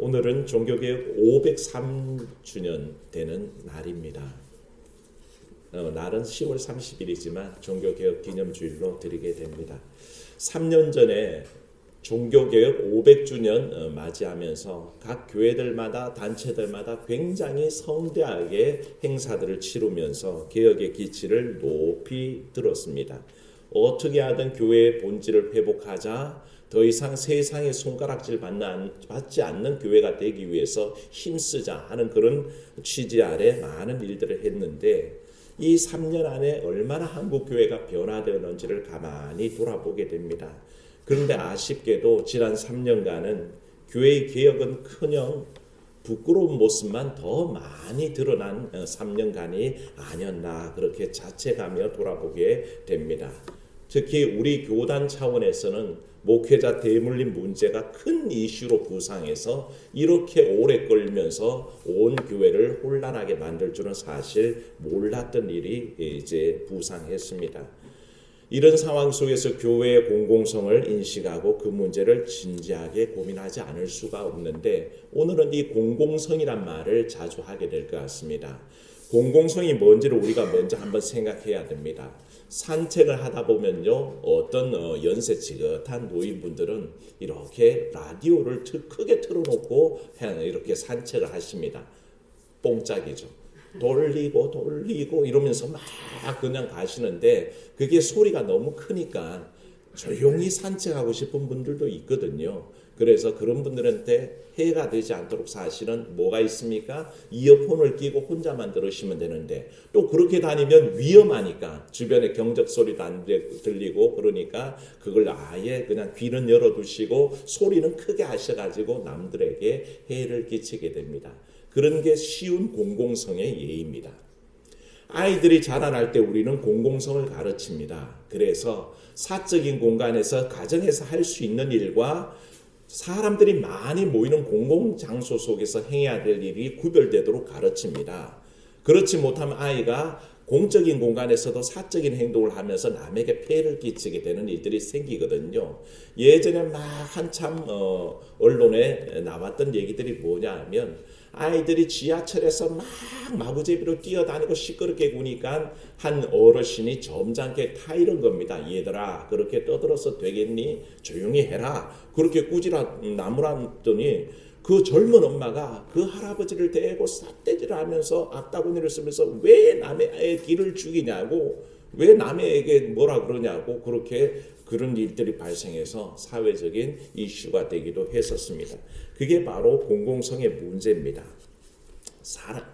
오늘은 종교개혁 503주년 되는 날입니다. 날은 10월 30일이지만 종교개혁 기념주일로 드리게 됩니다. 3년 전에 종교개혁 500주년 맞이하면서 각 교회들마다 단체들마다 굉장히 성대하게 행사들을 치르면서 개혁의 기치를 높이 들었습니다. 어떻게 하든 교회의 본질을 회복하자, 더 이상 세상의 손가락질 받지 않는 교회가 되기 위해서 힘쓰자 하는 그런 취지 아래 많은 일들을 했는데, 이 3년 안에 얼마나 한국 교회가 변화되었는지를 가만히 돌아보게 됩니다. 그런데 아쉽게도 지난 3년간은 교회의 개혁은커녕 부끄러운 모습만 더 많이 드러난 3년간이 아니었나, 그렇게 자책하며 돌아보게 됩니다. 특히 우리 교단 차원에서는 목회자 대물림 문제가 큰 이슈로 부상해서 이렇게 오래 끌면서 온 교회를 혼란하게 만들 줄은 사실 몰랐던 일이 이제 부상했습니다. 이런 상황 속에서 교회의 공공성을 인식하고 그 문제를 진지하게 고민하지 않을 수가 없는데, 오늘은 이 공공성이란 말을 자주 하게 될 것 같습니다. 공공성이 뭔지를 우리가 먼저 한번 생각해야 됩니다. 산책을 하다 보면요, 어떤 연세 지긋한 노인분들은 이렇게 라디오를 크게 틀어놓고 이렇게 산책을 하십니다. 뽕짝이죠. 돌리고 이러면서 막 그냥 가시는데, 그게 소리가 너무 크니까 조용히 산책하고 싶은 분들도 있거든요. 그래서 그런 분들한테 해가 되지 않도록 사실은 뭐가 있습니까? 이어폰을 끼고 혼자만 들으시면 되는데, 또 그렇게 다니면 위험하니까 주변에 경적 소리도 안 들리고 그러니까 그걸 아예 그냥 귀는 열어두시고 소리는 크게 하셔가지고 남들에게 해를 끼치게 됩니다. 그런 게 쉬운 공공성의 예입니다. 아이들이 자라날 때 우리는 공공성을 가르칩니다. 그래서 사적인 공간에서 가정에서 할 수 있는 일과 사람들이 많이 모이는 공공장소 속에서 행해야 될 일이 구별되도록 가르칩니다. 그렇지 못하면 아이가 공적인 공간에서도 사적인 행동을 하면서 남에게 폐해를 끼치게 되는 일들이 생기거든요. 예전에 막 한참 언론에 나왔던 얘기들이 뭐냐 하면, 아이들이 지하철에서 막 마구제비로 뛰어다니고 시끄럽게 구니까 한 어르신이 점잖게 타이른 겁니다. 얘들아, 그렇게 떠들어서 되겠니? 조용히 해라. 그렇게 나무랐더니 그 젊은 엄마가 그 할아버지를 대고 삿대질을 하면서 앞다구니를 쓰면서 왜 남의 아이의 길을 죽이냐고, 왜 남에게 뭐라 그러냐고, 그런 일들이 발생해서 사회적인 이슈가 되기도 했었습니다. 그게 바로 공공성의 문제입니다.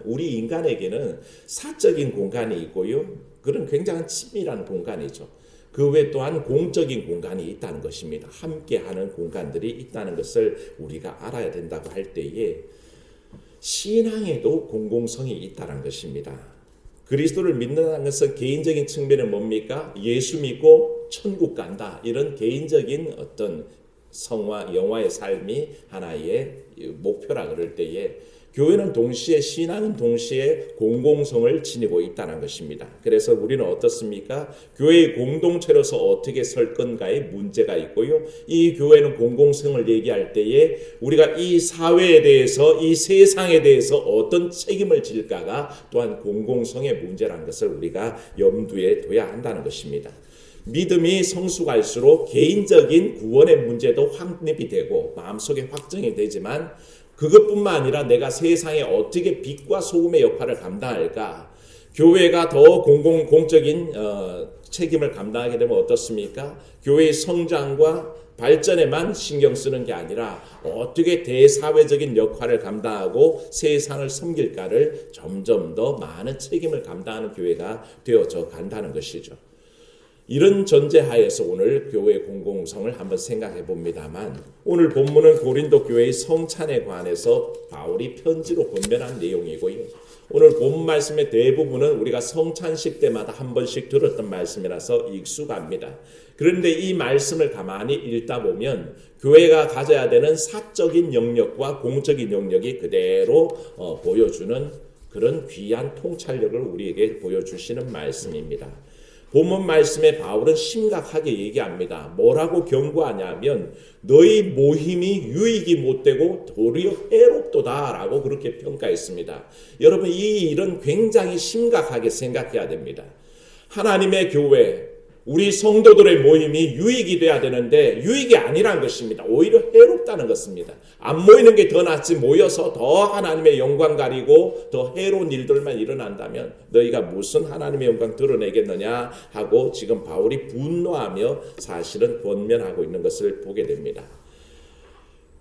우리 인간에게는 사적인 공간이 있고요, 그런 굉장히 친밀한 공간이죠. 그 외 또한 공적인 공간이 있다는 것입니다. 함께하는 공간들이 있다는 것을 우리가 알아야 된다고 할 때에, 신앙에도 공공성이 있다는 것입니다. 그리스도를 믿는다는 것은 개인적인 측면은 뭡니까? 예수 믿고 천국 간다, 이런 개인적인 어떤 성화 영화의 삶이 하나의 목표라 그럴 때에, 교회는 동시에, 신앙은 동시에 공공성을 지니고 있다는 것입니다. 그래서 우리는 어떻습니까? 교회의 공동체로서 어떻게 설 건가에 문제가 있고요, 이 교회는 공공성을 얘기할 때에 우리가 이 사회에 대해서, 이 세상에 대해서 어떤 책임을 질까가 또한 공공성의 문제라는 것을 우리가 염두에 둬야 한다는 것입니다. 믿음이 성숙할수록 개인적인 구원의 문제도 확립이 되고 마음속에 확정이 되지만, 그것뿐만 아니라 내가 세상에 어떻게 빛과 소금의 역할을 감당할까? 교회가 더 공적인 책임을 감당하게 되면 어떻습니까? 교회의 성장과 발전에만 신경 쓰는 게 아니라 어떻게 대사회적인 역할을 감당하고 세상을 섬길까를 점점 더 많은 책임을 감당하는 교회가 되어져 간다는 것이죠. 이런 전제하에서 오늘 교회의 공공성을 한번 생각해 봅니다만, 오늘 본문은 고린도 교회의 성찬에 관해서 바울이 편지로 권면한 내용이고요, 오늘 본 말씀의 대부분은 우리가 성찬식 때마다 한 번씩 들었던 말씀이라서 익숙합니다. 그런데 이 말씀을 가만히 읽다 보면 교회가 가져야 되는 사적인 영역과 공적인 영역이 그대로 보여주는 그런 귀한 통찰력을 우리에게 보여주시는 말씀입니다. 본문 말씀에 바울은 심각하게 얘기합니다. 뭐라고 경고하냐면 너희 모임이 유익이 못되고 도리어 해롭도다라고 그렇게 평가했습니다. 여러분 이 일은 굉장히 심각하게 생각해야 됩니다. 하나님의 교회, 우리 성도들의 모임이 유익이 돼야 되는데 유익이 아니란 것입니다. 오히려 해롭다는 것입니다. 안 모이는 게 더 낫지 모여서 더 하나님의 영광 가리고 더 해로운 일들만 일어난다면 너희가 무슨 하나님의 영광 드러내겠느냐 하고 지금 바울이 분노하며 사실은 권면하고 있는 것을 보게 됩니다.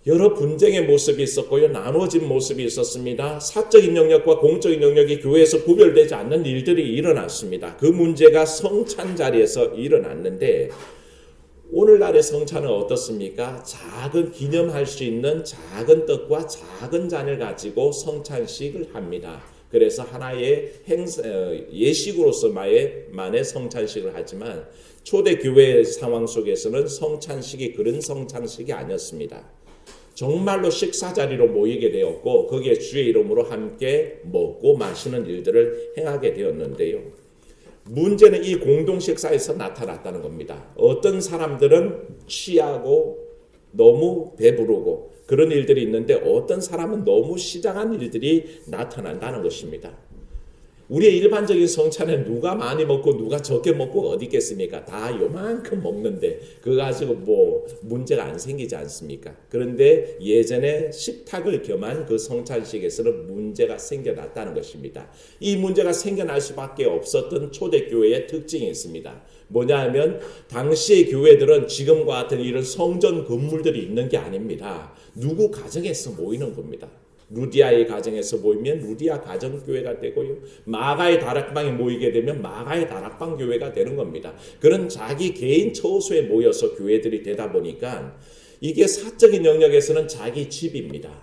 여러 분쟁의 모습이 있었고요. 나눠진 모습이 있었습니다. 사적인 영역과 공적인 영역이 교회에서 구별되지 않는 일들이 일어났습니다. 그 문제가 성찬 자리에서 일어났는데 오늘날의 성찬은 어떻습니까? 작은 기념할 수 있는 작은 떡과 작은 잔을 가지고 성찬식을 합니다. 그래서 하나의 예식으로서만의 성찬식을 하지만 초대교회 상황 속에서는 성찬식이 그런 성찬식이 아니었습니다. 정말로 식사 자리로 모이게 되었고 거기에 주의 이름으로 함께 먹고 마시는 일들을 행하게 되었는데요. 문제는 이 공동 식사에서 나타났다는 겁니다. 어떤 사람들은 취하고 너무 배부르고 그런 일들이 있는데 어떤 사람은 너무 시장한 일들이 나타난다는 것입니다. 우리의 일반적인 성찬에 누가 많이 먹고 누가 적게 먹고 어디 있겠습니까? 다 요만큼 먹는데 그거 가지고 뭐 문제가 안 생기지 않습니까? 그런데 예전에 식탁을 겸한 그 성찬식에서는 문제가 생겨났다는 것입니다. 이 문제가 생겨날 수밖에 없었던 초대교회의 특징이 있습니다. 뭐냐 하면 당시의 교회들은 지금과 같은 이런 성전 건물들이 있는 게 아닙니다. 누구 가정에서 모이는 겁니다. 루디아의 가정에서 모이면 루디아 가정교회가 되고요. 마가의 다락방에 모이게 되면 마가의 다락방 교회가 되는 겁니다. 그런 자기 개인 처소에 모여서 교회들이 되다 보니까 이게 사적인 영역에서는 자기 집입니다.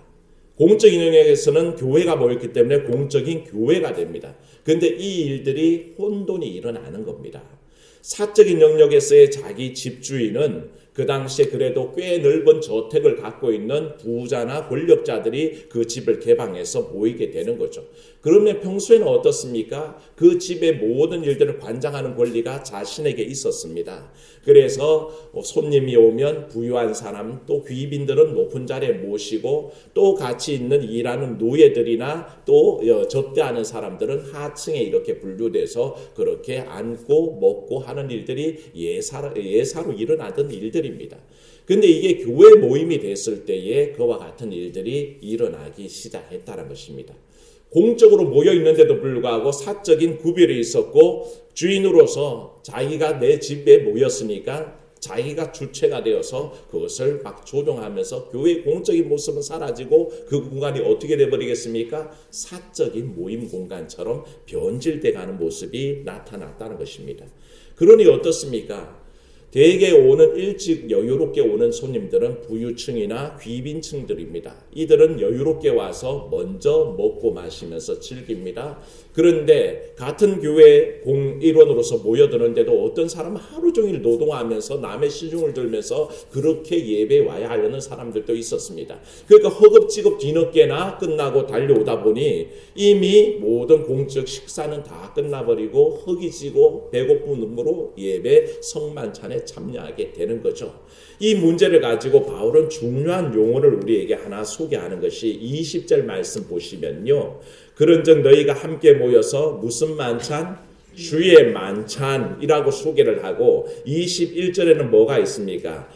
공적인 영역에서는 교회가 모였기 때문에 공적인 교회가 됩니다. 그런데 이 일들이 혼돈이 일어나는 겁니다. 사적인 영역에서의 자기 집주인은 그 당시에 그래도 꽤 넓은 저택을 갖고 있는 부자나 권력자들이 그 집을 개방해서 모이게 되는 거죠. 그러면 평소에는 어떻습니까? 그 집의 모든 일들을 관장하는 권리가 자신에게 있었습니다. 그래서 손님이 오면 부유한 사람 또 귀빈들은 높은 자리에 모시고 또 같이 있는 일하는 노예들이나 또 접대하는 사람들은 하층에 이렇게 분류돼서 그렇게 앉고 먹고 하는 일들이 예사로 일어나던 일들입니다. 근데 이게 교회 모임이 됐을 때에 그와 같은 일들이 일어나기 시작했다는 것입니다. 공적으로 모여 있는데도 불구하고 사적인 구별이 있었고 주인으로서 자기가 내 집에 모였으니까 자기가 주체가 되어서 그것을 막 조종하면서 교회의 공적인 모습은 사라지고 그 공간이 어떻게 되어버리겠습니까? 사적인 모임 공간처럼 변질돼 가는 모습이 나타났다는 것입니다. 그러니 어떻습니까? 대개 오는 일찍 여유롭게 오는 손님들은 부유층이나 귀빈층들입니다. 이들은 여유롭게 와서 먼저 먹고 마시면서 즐깁니다. 그런데 같은 교회 일원으로서 모여드는데도 어떤 사람은 하루 종일 노동하면서 남의 시중을 들면서 그렇게 예배에 와야 하려는 사람들도 있었습니다. 그러니까 허겁지겁 뒤늦게나 끝나고 달려오다 보니 이미 모든 공적 식사는 다 끝나버리고 허기지고 배고픔으로 예배 성만찬에 참여하게 되는 거죠. 이 문제를 가지고 바울은 중요한 용어를 우리에게 하나 소개하는 것이 20절 말씀 보시면요. 그런즉 너희가 함께 모여서 무슨 만찬? 주의 만찬이라고 소개를 하고 21절에는 뭐가 있습니까?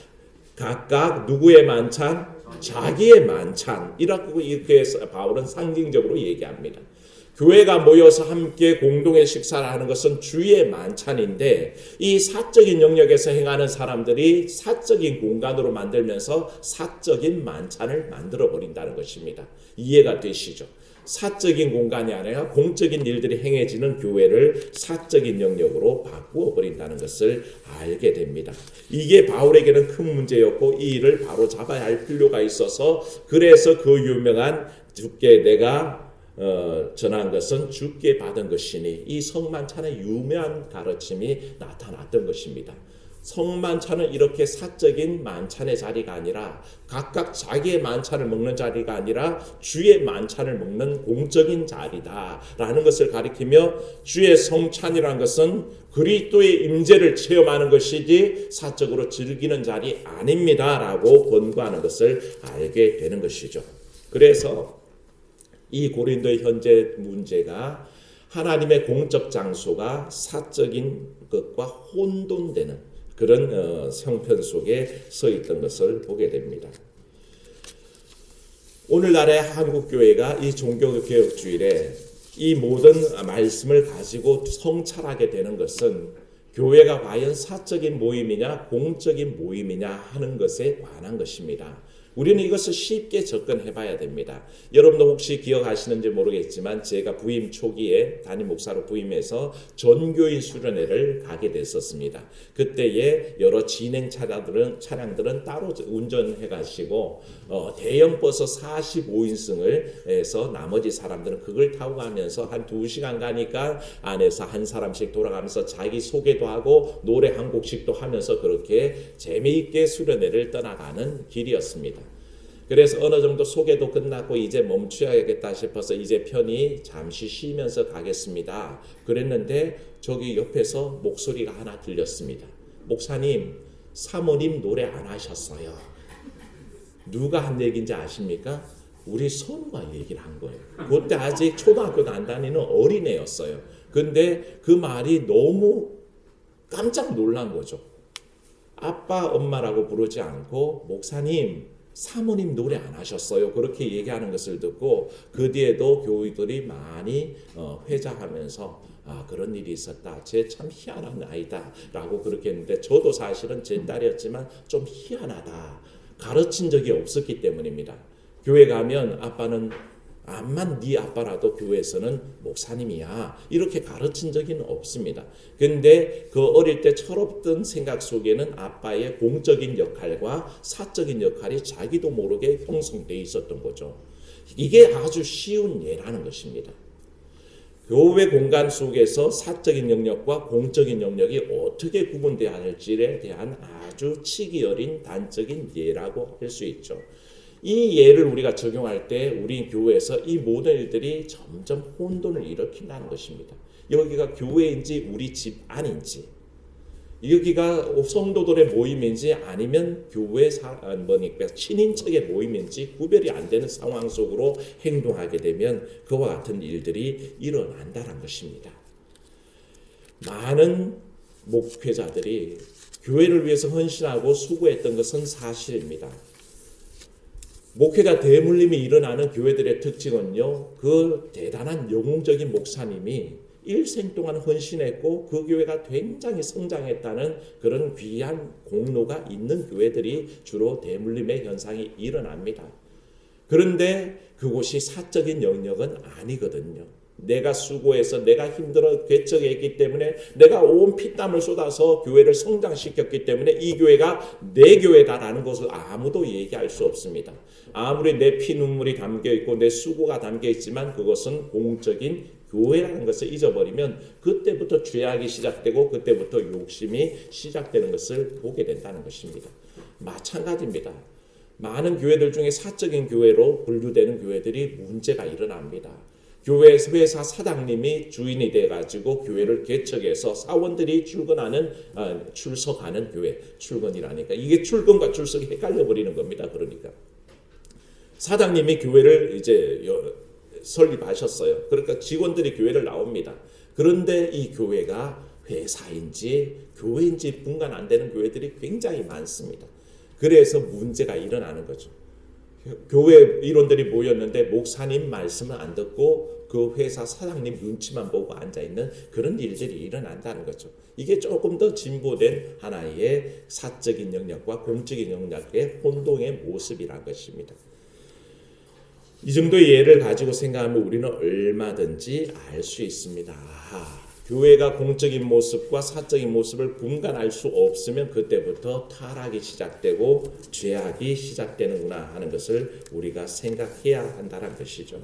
각각 누구의 만찬? 자기의 만찬이라고 이렇게 해서 바울은 상징적으로 얘기합니다. 교회가 모여서 함께 공동의 식사를 하는 것은 주의 만찬인데 이 사적인 영역에서 행하는 사람들이 사적인 공간으로 만들면서 사적인 만찬을 만들어 버린다는 것입니다. 이해가 되시죠? 사적인 공간이 아니라 공적인 일들이 행해지는 교회를 사적인 영역으로 바꾸어 버린다는 것을 알게 됩니다. 이게 바울에게는 큰 문제였고 이 일을 바로 잡아야 할 필요가 있어서 그래서 그 유명한 주께 내가 전한 것은 주께 받은 것이니 이 성만찬의 유명한 가르침이 나타났던 것입니다. 성만찬은 이렇게 사적인 만찬의 자리가 아니라 각각 자기의 만찬을 먹는 자리가 아니라 주의 만찬을 먹는 공적인 자리다라는 것을 가리키며 주의 성찬이라는 것은 그리스도의 임재를 체험하는 것이지 사적으로 즐기는 자리 아닙니다라고 권고하는 것을 알게 되는 것이죠. 그래서 이 고린도의 현재 문제가 하나님의 공적 장소가 사적인 것과 혼돈되는 그런 형편 속에 서 있던 것을 보게 됩니다. 오늘날의 한국교회가 이 종교개혁주일에 이 모든 말씀을 가지고 성찰하게 되는 것은 교회가 과연 사적인 모임이냐 공적인 모임이냐 하는 것에 관한 것입니다. 우리는 이것을 쉽게 접근해 봐야 됩니다. 여러분도 혹시 기억하시는지 모르겠지만 제가 부임 초기에 담임 목사로 부임해서 전교인 수련회를 가게 됐었습니다. 그때에 여러 진행 차량들은 따로 운전해 가시고 대형 버스 45인승을 해서 나머지 사람들은 그걸 타고 가면서 한 2시간 가니까 안에서 한 사람씩 돌아가면서 자기 소개도 하고 노래 한 곡씩도 하면서 그렇게 재미있게 수련회를 떠나가는 길이었습니다. 그래서 어느 정도 소개도 끝났고 이제 멈춰야겠다 싶어서 이제 편히 잠시 쉬면서 가겠습니다. 그랬는데 저기 옆에서 목소리가 하나 들렸습니다. 목사님, 사모님 노래 안 하셨어요. 누가 한 얘기인지 아십니까? 우리 선우가 얘기를 한 거예요. 그때 아직 초등학교도 안 다니는 어린애였어요. 근데 그 말이 너무 깜짝 놀란 거죠. 아빠, 엄마라고 부르지 않고 목사님, 사모님 노래 안 하셨어요. 그렇게 얘기하는 것을 듣고 그 뒤에도 교우들이 많이 회자하면서 그런 일이 있었다. 쟤 참 희한한 아이다 라고 그렇게 했는데 저도 사실은 제 딸이었지만 좀 희한하다. 가르친 적이 없었기 때문입니다. 교회 가면 아빠는 암만 네 아빠라도 교회에서는 목사님이야 이렇게 가르친 적은 없습니다. 근데 그 어릴 때 철없던 생각 속에는 아빠의 공적인 역할과 사적인 역할이 자기도 모르게 형성되어 있었던 거죠. 이게 아주 쉬운 예라는 것입니다. 교회 공간 속에서 사적인 영역과 공적인 영역이 어떻게 구분되어야 할지에 대한 아주 치기 어린 단적인 예라고 할 수 있죠. 이 예를 우리가 적용할 때 우리 교회에서 이 모든 일들이 점점 혼돈을 일으킨다는 것입니다. 여기가 교회인지 우리 집 안인지, 여기가 성도들의 모임인지 아니면 교회 친인척의 모임인지 구별이 안 되는 상황 속으로 행동하게 되면 그와 같은 일들이 일어난다는 것입니다. 많은 목회자들이 교회를 위해서 헌신하고 수고했던 것은 사실입니다. 목회가 대물림이 일어나는 교회들의 특징은요, 그 대단한 영웅적인 목사님이 일생 동안 헌신했고 그 교회가 굉장히 성장했다는 그런 귀한 공로가 있는 교회들이 주로 대물림의 현상이 일어납니다. 그런데 그곳이 사적인 영역은 아니거든요. 내가 수고해서 내가 힘들어 개척했기 때문에 내가 온 피땀을 쏟아서 교회를 성장시켰기 때문에 이 교회가 내 교회다라는 것을 아무도 얘기할 수 없습니다. 아무리 내 피눈물이 담겨있고 내 수고가 담겨있지만 그것은 공적인 교회라는 것을 잊어버리면 그때부터 죄악이 시작되고 그때부터 욕심이 시작되는 것을 보게 된다는 것입니다. 마찬가지입니다. 많은 교회들 중에 사적인 교회로 분류되는 교회들이 문제가 일어납니다. 교회 회사 사장님이 주인이 돼가지고 교회를 개척해서 사원들이 출석하는 교회, 출근이라니까 이게 출근과 출석이 헷갈려 버리는 겁니다. 그러니까 사장님이 교회를 이제 설립하셨어요. 그러니까 직원들이 교회를 나옵니다. 그런데 이 교회가 회사인지 교회인지 분간 안 되는 교회들이 굉장히 많습니다. 그래서 문제가 일어나는 거죠. 교회 일원들이 모였는데 목사님 말씀을 안 듣고 그 회사 사장님 눈치만 보고 앉아있는 그런 일들이 일어난다는 거죠. 이게 조금 더 진보된 하나의 사적인 영역과 공적인 영역의 혼동의 모습이란 것입니다. 이 정도의 예를 가지고 생각하면 우리는 얼마든지 알 수 있습니다. 교회가 공적인 모습과 사적인 모습을 분간할 수 없으면 그때부터 타락이 시작되고 죄악이 시작되는구나 하는 것을 우리가 생각해야 한다는 것이죠.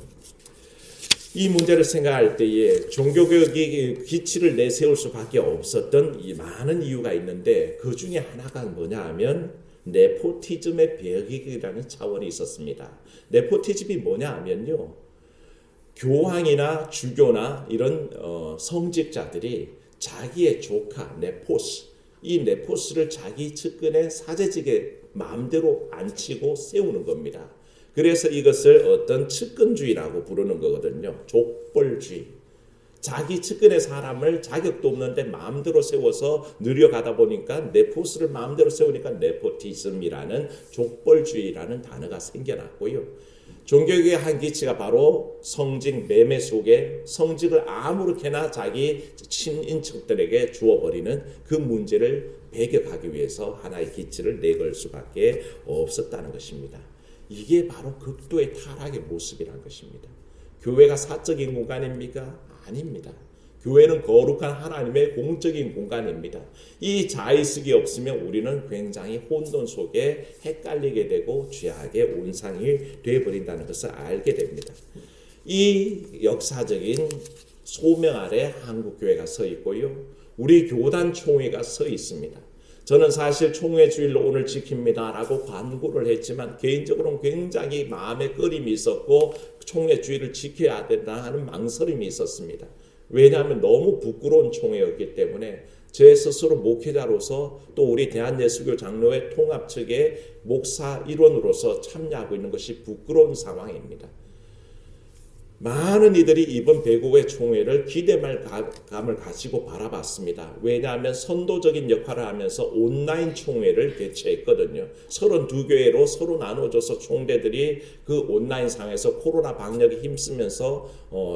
이 문제를 생각할 때에 종교개혁이 기치를 내세울 수밖에 없었던 이 많은 이유가 있는데 그 중에 하나가 뭐냐 하면 네포티즘의 배격이라는 차원이 있었습니다. 네포티즘이 뭐냐 하면요. 교황이나 주교나 이런 성직자들이 자기의 조카 네포스, 이 네포스를 자기 측근의 사제직에 마음대로 앉히고 세우는 겁니다. 그래서 이것을 어떤 측근주의라고 부르는 거거든요. 족벌주의. 자기 측근의 사람을 자격도 없는데 마음대로 세워서 느려가다 보니까 네포스를 마음대로 세우니까 네포티즘이라는 족벌주의라는 단어가 생겨났고요. 종교개혁의 한 기치가 바로 성직 매매 속에 성직을 아무렇게나 자기 친인척들에게 주어버리는 그 문제를 배격하기 위해서 하나의 기치를 내걸 수밖에 없었다는 것입니다. 이게 바로 극도의 타락의 모습이라는 것입니다. 교회가 사적인 공간입니까? 아닙니다. 교회는 거룩한 하나님의 공적인 공간입니다. 이 자의식이 없으면 우리는 굉장히 혼돈 속에 헷갈리게 되고 죄악의 온상이 되어버린다는 것을 알게 됩니다. 이 역사적인 소명 아래 한국교회가 서 있고요. 우리 교단 총회가 서 있습니다. 저는 사실 총회 주일로 오늘 지킵니다 라고 관고를 했지만 개인적으로는 굉장히 마음에 꺼림이 있었고 총회 주일을 지켜야 된다 하는 망설임이 있었습니다. 왜냐하면 너무 부끄러운 총회였기 때문에 제 스스로 목회자로서 또 우리 대한예수교 장로회 통합 측의 목사 일원으로서 참여하고 있는 것이 부끄러운 상황입니다. 많은 이들이 이번 배구의 총회를 기대감을 가지고 바라봤습니다. 왜냐하면 선도적인 역할을 하면서 온라인 총회를 개최했거든요. 32교회로 서로 나눠져서 총대들이 그 온라인상에서 코로나 방역에 힘쓰면서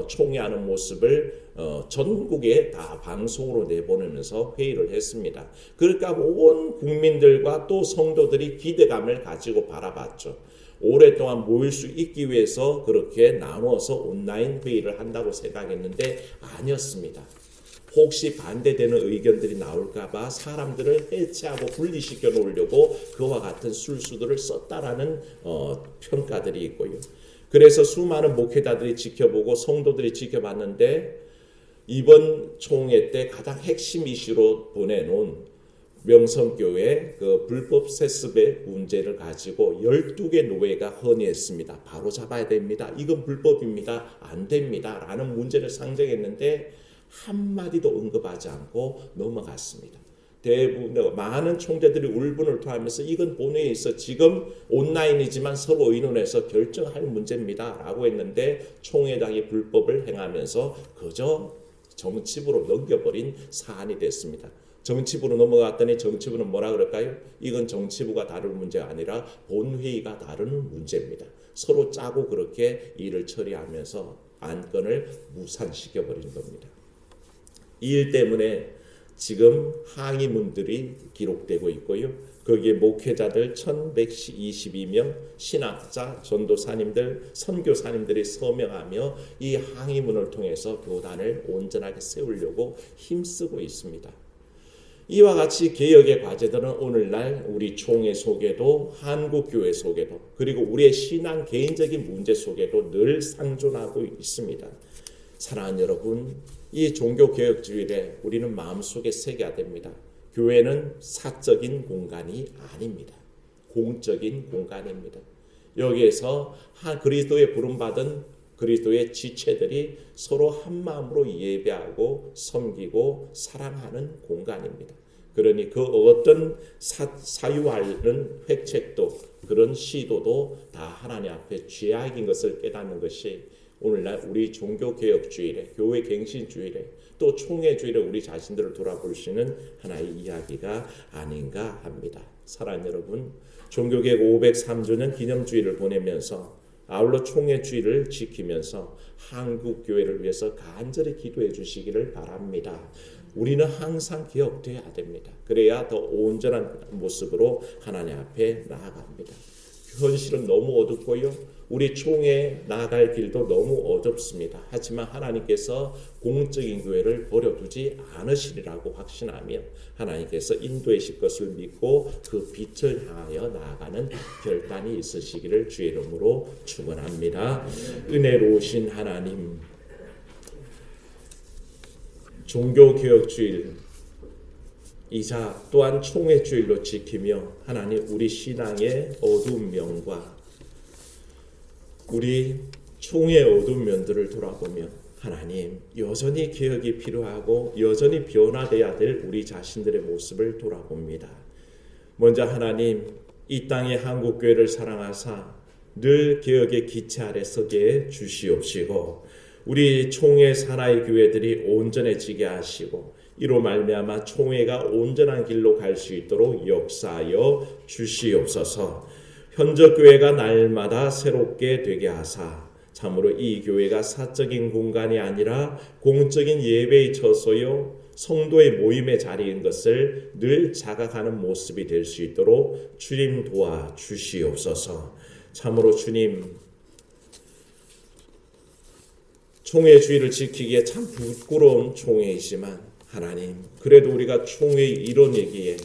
총회하는 모습을 전국에 다 방송으로 내보내면서 회의를 했습니다. 그러니까 온 국민들과 또 성도들이 기대감을 가지고 바라봤죠. 오랫동안 모일 수 있기 위해서 그렇게 나눠서 온라인 회의를 한다고 생각했는데 아니었습니다. 혹시 반대되는 의견들이 나올까봐 사람들을 해체하고 분리시켜 놓으려고 그와 같은 술수들을 썼다라는 평가들이 있고요. 그래서 수많은 목회자들이 지켜보고 성도들이 지켜봤는데 이번 총회 때 가장 핵심 이슈로 보내놓은 명성교회 그 불법 세습의 문제를 가지고 12개 노회가 헌의했습니다. 바로 잡아야 됩니다. 이건 불법입니다. 안 됩니다. 라는 문제를 상정했는데 한마디도 언급하지 않고 넘어갔습니다. 대부분 많은 총재들이 울분을토하면서 이건 본회의에 있어 지금 온라인이지만 서로 의논해서 결정할 문제입니다. 라고 했는데 총회장이 불법을 행하면서 그저 정치부로 넘겨버린 사안이 됐습니다. 정치부로 넘어갔더니 정치부는 뭐라 그럴까요? 이건 정치부가 다룰 문제가 아니라 본회의가 다루는 문제입니다. 서로 짜고 그렇게 일을 처리하면서 안건을 무산시켜버린 겁니다. 이 일 때문에 지금 항의문들이 기록되고 있고요. 거기에 목회자들 1122명, 신학자, 전도사님들, 선교사님들이 서명하며 이 항의문을 통해서 교단을 온전하게 세우려고 힘쓰고 있습니다. 이와 같이 개혁의 과제들은 오늘날 우리 총회 속에도 한국교회 속에도 그리고 우리의 신앙 개인적인 문제 속에도 늘 상존하고 있습니다. 사랑하는 여러분, 이 종교개혁주일에 우리는 마음속에 새겨야 됩니다. 교회는 사적인 공간이 아닙니다. 공적인 공간입니다. 여기에서 그리스도의 부름받은 그리스도의 지체들이 서로 한 마음으로 예배하고 섬기고 사랑하는 공간입니다. 그러니 그 어떤 사유하는 획책도 그런 시도도 다 하나님 앞에 죄악인 것을 깨닫는 것이 오늘날 우리 종교개혁주일에 교회 갱신주일에 또 총회주일에 우리 자신들을 돌아볼 수 있는 하나의 이야기가 아닌가 합니다. 사랑하는 여러분, 종교개혁 503주년 기념주일을 보내면서 아울러 총회주의를 지키면서 한국교회를 위해서 간절히 기도해 주시기를 바랍니다. 우리는 항상 기억돼야 됩니다. 그래야 더 온전한 모습으로 하나님 앞에 나아갑니다. 현실은 너무 어둡고요. 우리 총회에 나아갈 길도 너무 어렵습니다. 하지만 하나님께서 공적인 교회를 버려두지 않으시리라고 확신하며 하나님께서 인도하실 것을 믿고 그 빛을 향하여 나아가는 결단이 있으시기를 주의 이름으로 축원합니다. 은혜로우신 하나님, 종교개혁주일 이자 또한 총회주일로 지키며 하나님 우리 신앙의 어두운 면과 우리 총회의 어두운 면들을 돌아보며 하나님 여전히 개혁이 필요하고 여전히 변화돼야 될 우리 자신들의 모습을 돌아봅니다. 먼저 하나님 이 땅의 한국교회를 사랑하사 늘 개혁의 기체 아래 서게 주시옵시고 우리 총회 산하의 교회들이 온전해지게 하시고 이로 말미암아 총회가 온전한 길로 갈 수 있도록 역사하여 주시옵소서. 현적 교회가 날마다 새롭게 되게 하사 참으로 이 교회가 사적인 공간이 아니라 공적인 예배의 처소요 성도의 모임의 자리인 것을 늘 자각하는 모습이 될 수 있도록 주님 도와 주시옵소서. 참으로 주님 총회 주의를 지키기에 참 부끄러운 총회이지만 하나님 그래도 우리가 총회의 일원이기에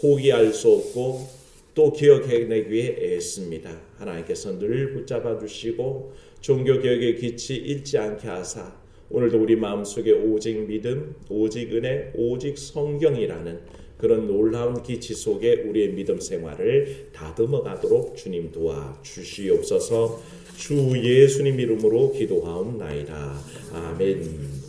포기할 수 없고 또 기억해내기 위해 애씁니다. 하나님께서 늘 붙잡아 주시고 종교개혁의 빛이 잃지 않게 하사 오늘도 우리 마음속에 오직 믿음, 오직 은혜, 오직 성경이라는 그런 놀라운 기치 속에 우리의 믿음 생활을 다듬어 가도록 주님 도와 주시옵소서. 주 예수님 이름으로 기도하옵나이다. 아멘.